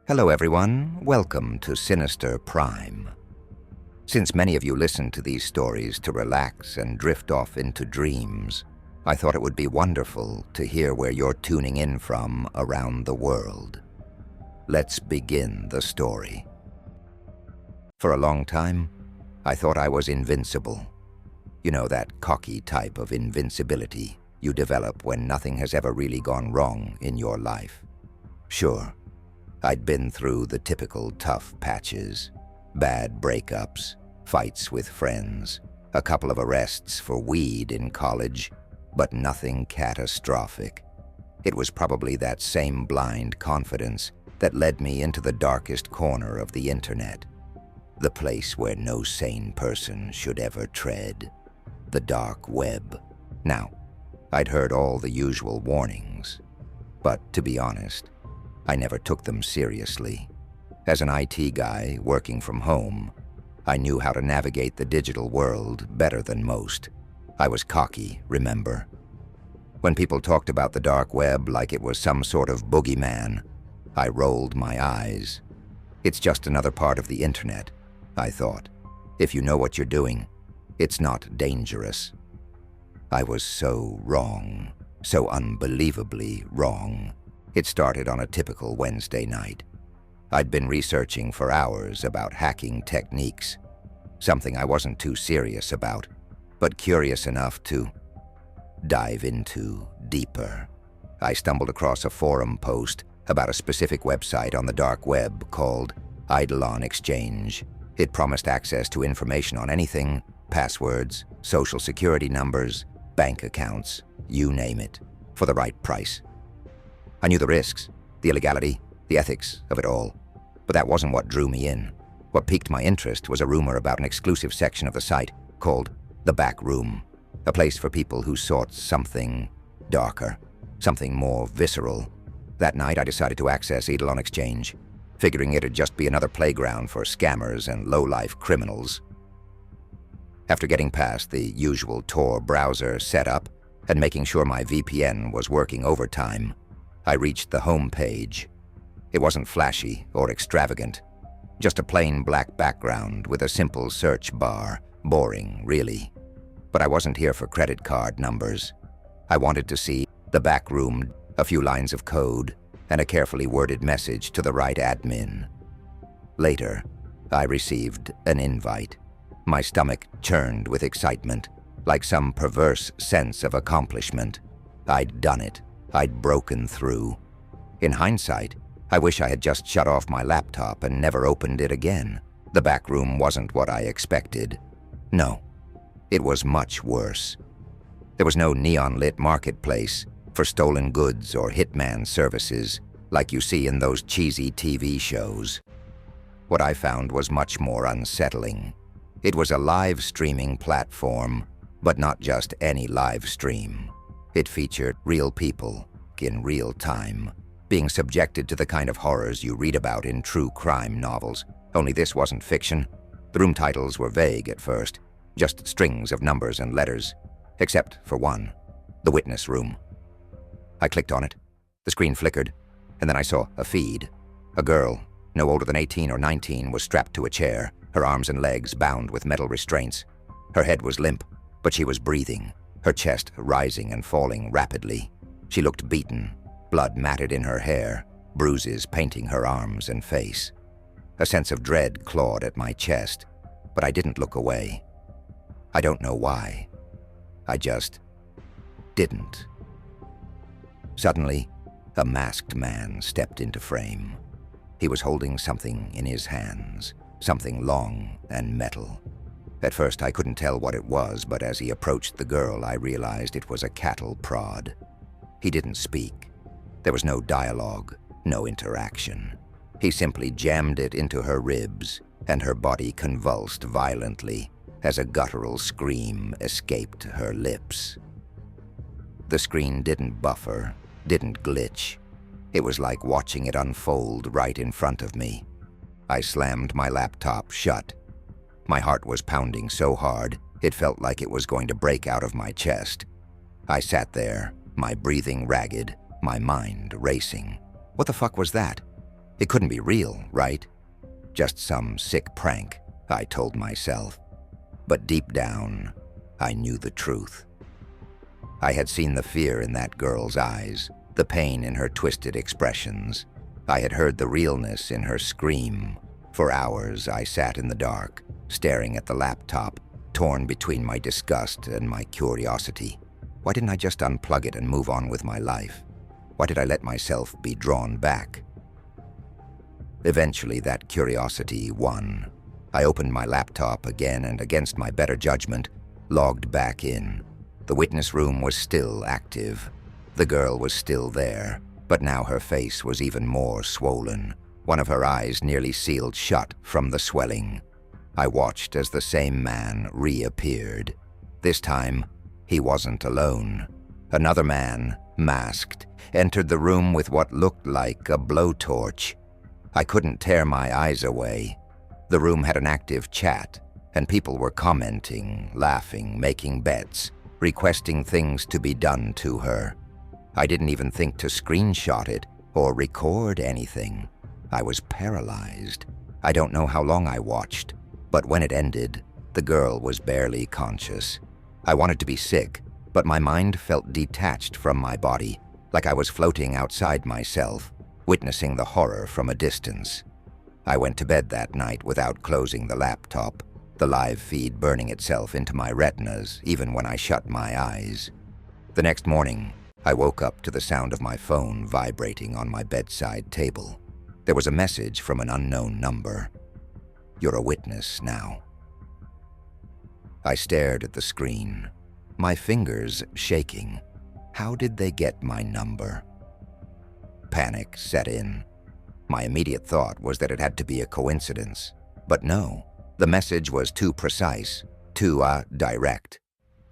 Hello everyone, welcome to Sinister Prime. Since many of you listen to these stories to relax and drift off into dreams, I thought it would be wonderful to hear where you're tuning in from around the world. Let's begin the story. For a long time, I thought I was invincible. You know, that cocky type of invincibility you develop when nothing has ever really gone wrong in your life. Sure, I'd been through the typical tough patches, bad breakups, fights with friends, a couple of arrests for weed in college, but nothing catastrophic. It was probably that same blind confidence that led me into the darkest corner of the internet, the place where no sane person should ever tread, the dark web. Now, I'd heard all the usual warnings, but to be honest, I never took them seriously. As an IT guy working from home, I knew how to navigate the digital world better than most. I was cocky, remember? When people talked about the dark web like it was some sort of boogeyman, I rolled my eyes. It's just another part of the internet, I thought. If you know what you're doing, it's not dangerous. I was so wrong, so unbelievably wrong. It started on a typical Wednesday night. I'd been researching for hours about hacking techniques, something I wasn't too serious about, but curious enough to dive into deeper. I stumbled across a forum post about a specific website on the dark web called Eidolon Exchange. It promised access to information on anything, passwords, social security numbers, bank accounts, you name it, for the right price. I knew the risks, the illegality, the ethics of it all, but that wasn't what drew me in. What piqued my interest was a rumor about an exclusive section of the site called the Back Room, a place for people who sought something darker, something more visceral. That night I decided to access Eidolon Exchange, figuring it'd just be another playground for scammers and low-life criminals. After getting past the usual Tor browser setup and making sure my VPN was working overtime, I reached the home page. It wasn't flashy or extravagant, just a plain black background with a simple search bar. Boring, really. But I wasn't here for credit card numbers. I wanted to see the back room, a few lines of code, and a carefully worded message to the right admin. Later, I received an invite. My stomach churned with excitement, like some perverse sense of accomplishment. I'd done it. I'd broken through. In hindsight, I wish I had just shut off my laptop and never opened it again. The back room wasn't what I expected. No, it was much worse. There was no neon-lit marketplace for stolen goods or hitman services like you see in those cheesy TV shows. What I found was much more unsettling. It was a live streaming platform, but not just any live stream. It featured real people in real time, being subjected to the kind of horrors you read about in true crime novels. Only this wasn't fiction. The room titles were vague at first, just strings of numbers and letters, except for one, the witness room. I clicked on it. The screen flickered, and then I saw a feed. A girl, no older than 18 or 19, was strapped to a chair, her arms and legs bound with metal restraints. Her head was limp, but she was breathing, her chest rising and falling rapidly. She looked beaten, blood matted in her hair, bruises painting her arms and face. A sense of dread clawed at my chest, but I didn't look away. I don't know why. I just didn't. Suddenly, a masked man stepped into frame. He was holding something in his hands, something long and metal. At first I couldn't tell what it was, but as he approached the girl, I realized it was a cattle prod. He didn't speak. There was no dialogue, no interaction. He simply jammed it into her ribs, and her body convulsed violently as a guttural scream escaped her lips. The screen didn't buffer, didn't glitch. It was like watching it unfold right in front of me. I slammed my laptop shut. My heart was pounding so hard, it felt like it was going to break out of my chest. I sat there, my breathing ragged, my mind racing. What the fuck was that? It couldn't be real, right? Just some sick prank, I told myself. But deep down, I knew the truth. I had seen the fear in that girl's eyes, the pain in her twisted expressions. I had heard the realness in her scream. For hours, I sat in the dark, staring at the laptop, torn between my disgust and my curiosity. Why didn't I just unplug it and move on with my life? Why did I let myself be drawn back? Eventually, that curiosity won. I opened my laptop again and, against my better judgment, logged back in. The witness room was still active. The girl was still there, but now her face was even more swollen. One of her eyes nearly sealed shut from the swelling. I watched as the same man reappeared. This time, he wasn't alone. Another man, masked, entered the room with what looked like a blowtorch. I couldn't tear my eyes away. The room had an active chat, and people were commenting, laughing, making bets, requesting things to be done to her. I didn't even think to screenshot it or record anything. I was paralyzed. I don't know how long I watched, but when it ended, the girl was barely conscious. I wanted to be sick, but my mind felt detached from my body, like I was floating outside myself, witnessing the horror from a distance. I went to bed that night without closing the laptop, the live feed burning itself into my retinas even when I shut my eyes. The next morning, I woke up to the sound of my phone vibrating on my bedside table. There was a message from an unknown number. "You're a witness now." I stared at the screen, my fingers shaking. How did they get my number? Panic set in. My immediate thought was that it had to be a coincidence. But no, the message was too precise, too direct.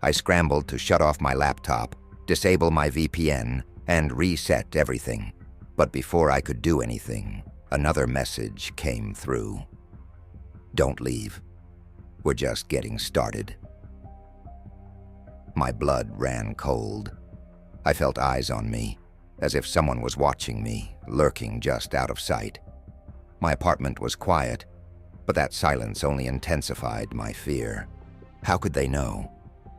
I scrambled to shut off my laptop, disable my VPN, and reset everything. But before I could do anything, another message came through. "Don't leave. We're just getting started." My blood ran cold. I felt eyes on me, as if someone was watching me, lurking just out of sight. My apartment was quiet, but that silence only intensified my fear. How could they know?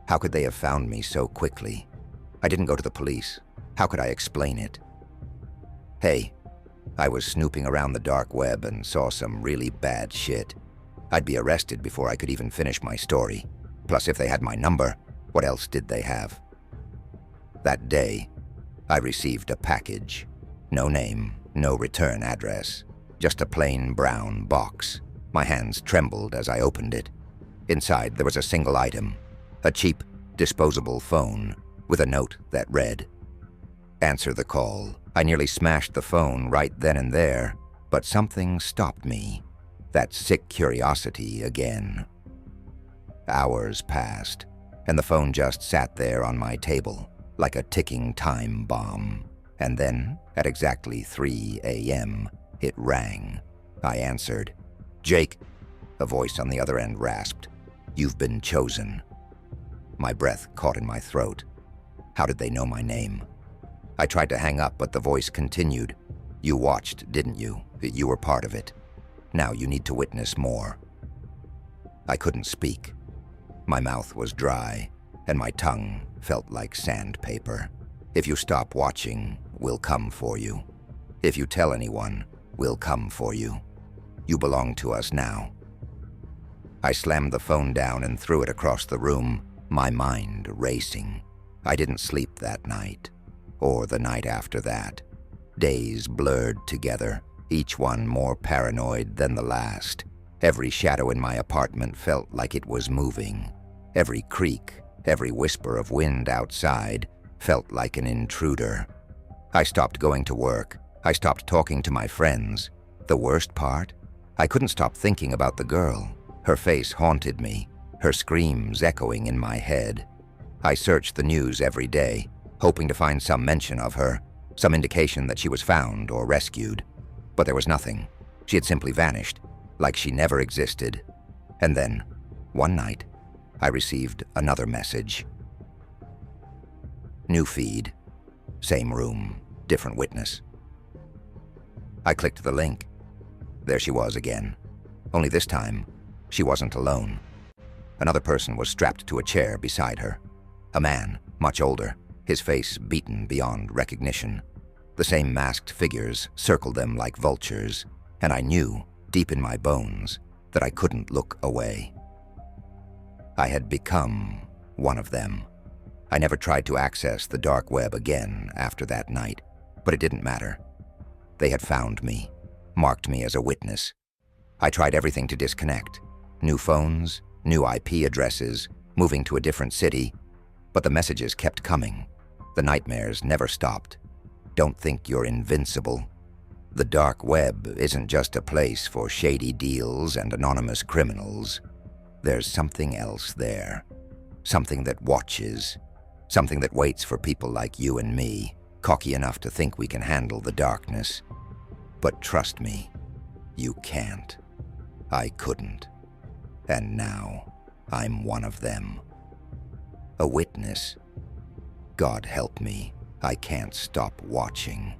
How could they have found me so quickly? I didn't go to the police. How could I explain it? Hey, I was snooping around the dark web and saw some really bad shit. I'd be arrested before I could even finish my story. Plus, if they had my number, what else did they have? That day, I received a package. No name, no return address, just a plain brown box. My hands trembled as I opened it. Inside, there was a single item, a cheap, disposable phone with a note that read, "Answer the call." I nearly smashed the phone right then and there, but something stopped me. That sick curiosity again. Hours passed, and the phone just sat there on my table, like a ticking time bomb. And then, at exactly 3 a.m., it rang. I answered. "Jake," a voice on the other end rasped. "You've been chosen." My breath caught in my throat. How did they know my name? I tried to hang up, but the voice continued. "You watched, didn't you? You were part of it. Now you need to witness more." I couldn't speak. My mouth was dry, and my tongue felt like sandpaper. "If you stop watching, we'll come for you. If you tell anyone, we'll come for you. You belong to us now." I slammed the phone down and threw it across the room, my mind racing. I didn't sleep that night, or the night after that. Days blurred together, each one more paranoid than the last. Every shadow in my apartment felt like it was moving. Every creak, every whisper of wind outside felt like an intruder. I stopped going to work. I stopped talking to my friends. The worst part? I couldn't stop thinking about the girl. Her face haunted me, her screams echoing in my head. I searched the news every day, hoping to find some mention of her, some indication that she was found or rescued. But there was nothing. She had simply vanished, like she never existed. And then, one night, I received another message. New feed. Same room, different witness. I clicked the link. There she was again. Only this time, she wasn't alone. Another person was strapped to a chair beside her. A man, much older, his face beaten beyond recognition. The same masked figures circled them like vultures, and I knew, deep in my bones, that I couldn't look away. I had become one of them. I never tried to access the dark web again after that night, but it didn't matter. They had found me, marked me as a witness. I tried everything to disconnect. New phones, new IP addresses, moving to a different city, but the messages kept coming. The nightmares never stopped. Don't think you're invincible. The dark web isn't just a place for shady deals and anonymous criminals. There's something else there. Something that watches. Something that waits for people like you and me, cocky enough to think we can handle the darkness. But trust me, you can't. I couldn't. And now, I'm one of them. A witness. God help me, I can't stop watching.